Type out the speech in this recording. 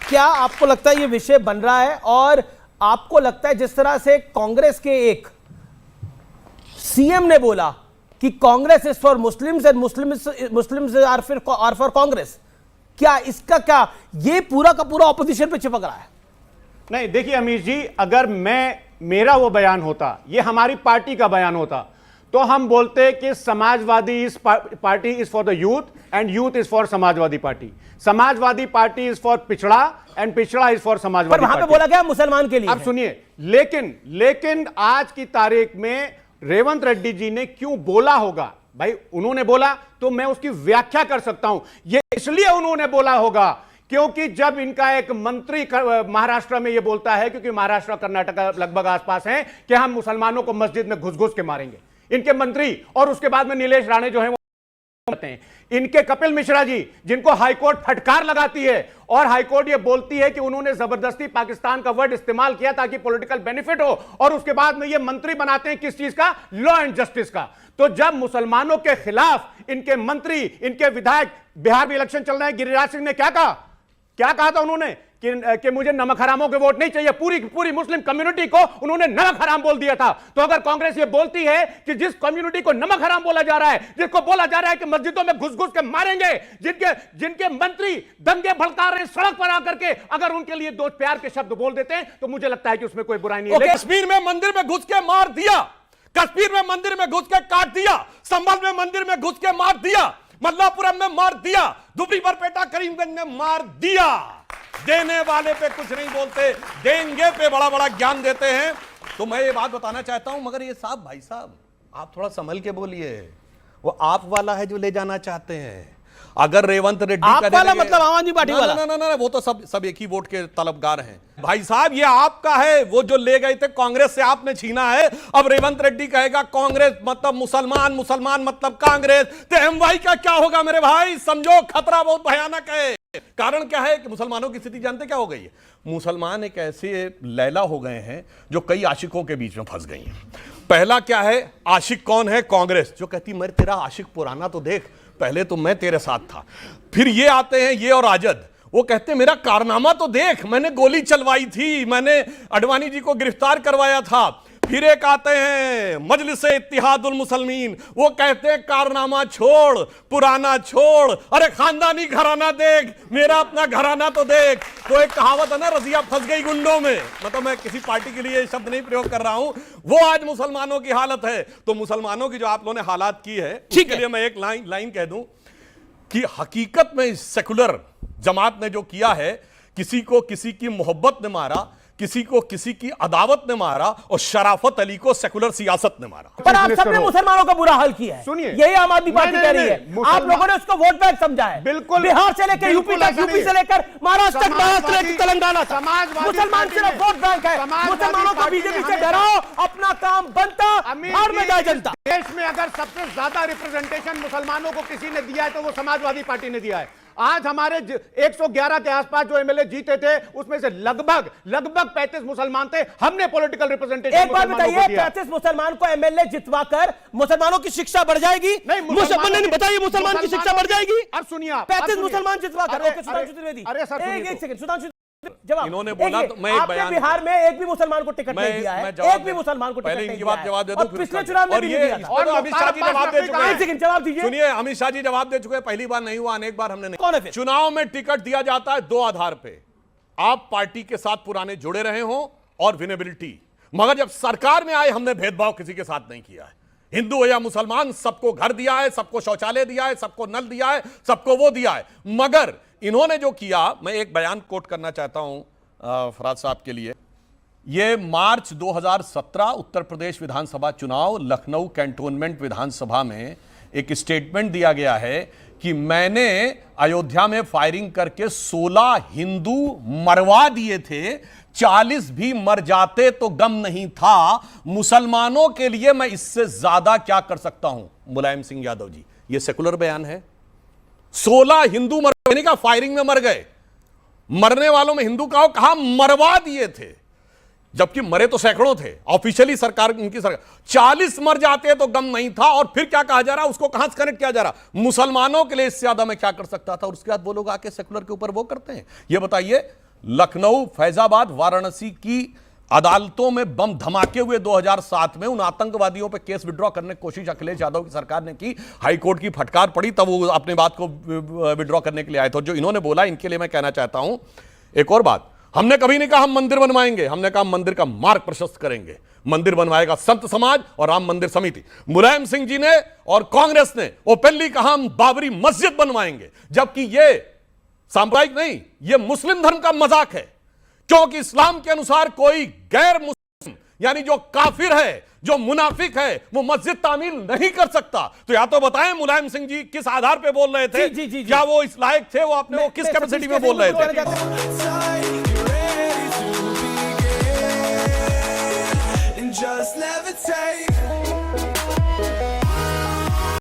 क्या आपको लगता है ये विषय बन रहा है? और आपको लगता है जिस तरह से कांग्रेस के एक सीएम ने बोला कि Congress is for Muslims and Muslims are for Congress, क्या इसका क्या ये पूरा का पूरा ऑपोजिशन पे चिपक रहा है? नहीं, देखिए अमीश जी, अगर मेरा वो बयान होता, ये हमारी पार्टी का बयान होता, तो हम बोलते कि समाजवादी इस party is for the youth and youth is for Samajwadi party, Samajwadi party is for पिछड़ा एंड पिछड़ा इज फॉर समाजवादी पर वहां पे बोला गया मुसलमान के लिए। अब सुनिए, लेकिन आज की तारीख में रेवंत रेड्डी जी ने क्यों बोला होगा? भाई उन्होंने बोला तो मैं उसकी व्याख्या कर सकता हूं। ये इसलिए उन्होंने बोला होगा क्योंकि जब इनका एक मंत्री महाराष्ट्र में ये बोलता है, क्योंकि महाराष्ट्र कर्नाटक लगभग आसपास हैं, कि हम मुसलमानों को मस्जिद में घुस घुस के मारेंगे, इनके मंत्री, और उसके बाद में नीलेश राणे जो है वो कहते हैं, इनके कपिल मिश्रा जी जिनको हाईकोर्ट फटकार लगाती है और हाईकोर्ट ये बोलती है कि उन्होंने जबरदस्ती पाकिस्तान का वर्ड इस्तेमाल किया ताकि पॉलिटिकल बेनिफिट हो, और उसके बाद में ये मंत्री बनाते हैं किस चीज का? लॉ एंड जस्टिस का। तो जब मुसलमानों के खिलाफ इनके मंत्री, इनके विधायक, बिहार में इलेक्शन चल रहा है, गिरिराज सिंह ने क्या कहा था उन्होंने कि मुझे नमक हरामों के वोट नहीं चाहिए, पूरी मुस्लिम कम्युनिटी को उन्होंने नमक हराम बोल दिया था। तो अगर कांग्रेस ये बोलती है कि जिस कम्युनिटी को नमक हराम बोला जा रहा है, जिसको बोला जा रहा है कि मस्जिदों में घुस घुस के मारेंगे, जिनके मंत्री दंगे भड़का रहे हैं सड़क पर आकर के, अगर उनके लिए दो प्यार के शब्द बोल देते हैं तो मुझे लगता है कि उसमें कोई बुराई नहीं है। कश्मीर में मंदिर में घुस के मार दिया, कश्मीर में मंदिर में घुस के काट दिया, संभल में मंदिर में घुस के मार दिया, मल्लापुरम में मार दिया, दुबरी बरपेटा करीमगंज में मार दिया। देने वाले पे कुछ नहीं बोलते, देंगे पे बड़ा बड़ा ज्ञान देते हैं। तो मैं ये बात बताना चाहता हूं, मगर ये साहब, भाई साहब, आप थोड़ा संभल के बोलिए। वो आप वाला है जो ले जाना चाहते हैं। अगर रेवंत रेड्डी आप वाला मतलब आम आदमी पार्टी वाला? ना, वो तो सब एक ही वोट के तलबगार हैं। भाई साहब, ये आपका है, वो जो ले गए थे कांग्रेस से आपने छीना है। अब रेवंत रेड्डी कहेगा कांग्रेस मतलब मुसलमान, मुसलमान मतलब कांग्रेस, तो एमवाई का क्या होगा मेरे भाई? समझो, खतरा बहुत भयानक है। कारण क्या है कि मुसलमानों की स्थिति जानते क्या हो गई है? मुसलमान एक ऐसे लैला हो गए हैं जो कई आशिकों के बीच में फंस गई हैं। पहला क्या है? आशिक कौन है? कांग्रेस, जो कहती मैं तेरा आशिक पुराना तो देख, पहले तो मैं तेरे साथ था। फिर ये आते हैं, ये और राजद, वो कहते मेरा कारनामा तो देख, मैंने गोली चलवाई थी, मैंने अडवाणी जी को गिरफ्तार करवाया था। फिर एक आते हैं मजलिस-ए इत्तिहादुल मुसलमीन, वो कहते हैं कारनामा छोड़, पुराना छोड़, अरे खानदानी घराना देख, मेरा अपना घराना तो देख। तो एक कहावत है ना, रजिया फंस गई गुंडों में, मतलब मैं किसी पार्टी के लिए शब्द नहीं प्रयोग कर रहा हूं, वो आज मुसलमानों की हालत है। तो मुसलमानों की जो आप लोगों ने हालात की है, ठीक है, मैं एक लाइन कह दूं कि हकीकत में सेकुलर जमात ने जो किया है, किसी को किसी की मोहब्बत ने मारा, किसी को किसी की अदावत ने मारा, और शराफत अली को सेकुलर सियासत ने मारा। पर आप सबने मुसलमानों का बुरा हाल किया है। सुनिए, यही आम आदमी पार्टी कह रही है। आप लोगों ने उसको वोट बैंक समझा है। बिल्कुल, बिहार से लेकर यूपी तक, यूपी से लेकर महाराष्ट्र तक, महाराष्ट्र लेकर तेलंगाना तक, मुसलमान सिर्फ वोट बैंक है। मुसलमानों को बीजेपी से डराओ, अपना काम बनता, हार में जाए जनता। देश में अगर सबसे ज्यादा रिप्रेजेंटेशन मुसलमानों को किसी ने दिया है तो वो समाजवादी पार्टी ने दिया है। आज हमारे 111 के आसपास जो एमएलए जीते थे, उसमें से लगभग 35 मुसलमान थे। हमने पॉलिटिकल रिप्रेजेंटेशन। एक बात बताइए, 35 मुसलमान को एमएलए जितवाकर मुसलमानों की शिक्षा बढ़ जाएगी? नहीं, बताइए, मुसलमान की शिक्षा बढ़ जाएगी? अब सुनिए, 35 मुसलमान जितवाकर। सुधांशु त्रिवेदी, अरे सर, एक सेकंड, सुधांशु जवाब। इन्होंने बोला तो मैं आपने बिहार में एक भी मुसलमान को टिकट नहीं दिया है, एक भी मुसलमान को टिकट नहीं दिया है, जवाब दे और पिछले चुनाव में भी नहीं दिया था। और अमित शाह जी जवाब दे चुके हैं। एक सेकंड, जवाब दीजिए। सुनिए, अमित शाह जी जवाब दे चुके हैं, पहली बार नहीं हुआ, अनेक बार हमने नहीं। कौन है फिर? चुनाव में टिकट दिया जाता है दो आधार पे, आप पार्टी के साथ पुराने जुड़े रहे हो और विनेबिलिटी। मगर जब सरकार में आए, हमने भेदभाव किसी के साथ नहीं किया है। हिंदू हो या मुसलमान, सबको घर दिया है, सबको शौचालय दिया है, सबको नल दिया है, सबको वो दिया है। मगर इन्होंने जो किया, मैं एक बयान कोट करना चाहता हूं फराज साहब के लिए। ये मार्च 2017 उत्तर प्रदेश विधानसभा चुनाव, लखनऊ कैंटोनमेंट विधानसभा में एक स्टेटमेंट दिया गया है कि मैंने अयोध्या में फायरिंग करके 16 हिंदू मरवा दिए थे, 40 भी मर जाते तो गम नहीं था। मुसलमानों के लिए मैं इससे ज्यादा क्या कर सकता हूं? मुलायम सिंह यादव जी, यह सेकुलर बयान है। 16 हिंदू मरने का, फायरिंग में मर गए, मरने वालों में हिंदू का कहा मरवा दिए थे, जबकि मरे तो सैकड़ों थे। ऑफिशियली सरकार, उनकी सरकार, 40 मर जाते तो गम नहीं था। और फिर क्या कहा जा रहा, उसको कहां से कनेक्ट किया जा रहा? मुसलमानों के लिए इससे ज्यादा मैं क्या कर सकता था? और उसके बाद वो लोग आके सेकुलर के ऊपर वो करते हैं। ये बताइए, लखनऊ, फैजाबाद, वाराणसी की अदालतों में बम धमाके हुए 2007 में। उन आतंकवादियों पे केस विड्रॉ करने की कोशिश अखिलेश यादव की सरकार ने की, हाई कोर्ट की फटकार पड़ी, तब वो अपने बात को विड्रॉ करने के लिए आए थे। जो इन्होंने बोला, इनके लिए मैं कहना चाहता हूं एक और बात। हमने कभी नहीं कहा हम मंदिर बनवाएंगे, हमने कहा मंदिर का मार्ग प्रशस्त करेंगे। मंदिर बनवाएगा संत समाज और राम मंदिर समिति। मुलायम सिंह जी ने और कांग्रेस ने ओपनली कहा हम बाबरी मस्जिद बनवाएंगे, जबकि ये सांप्रदायिक नहीं, ये मुस्लिम धर्म का मजाक है, क्योंकि इस्लाम के अनुसार कोई गैर मुस्लिम यानी जो काफिर है, जो मुनाफिक है, वो मस्जिद तामील नहीं कर सकता। तो या तो बताएं मुलायम सिंह जी किस आधार पे बोल रहे थे, जी। क्या वो इस लायक थे, वो आपने वो किस कैपेसिटी में बोल रहे थे। Just levitate.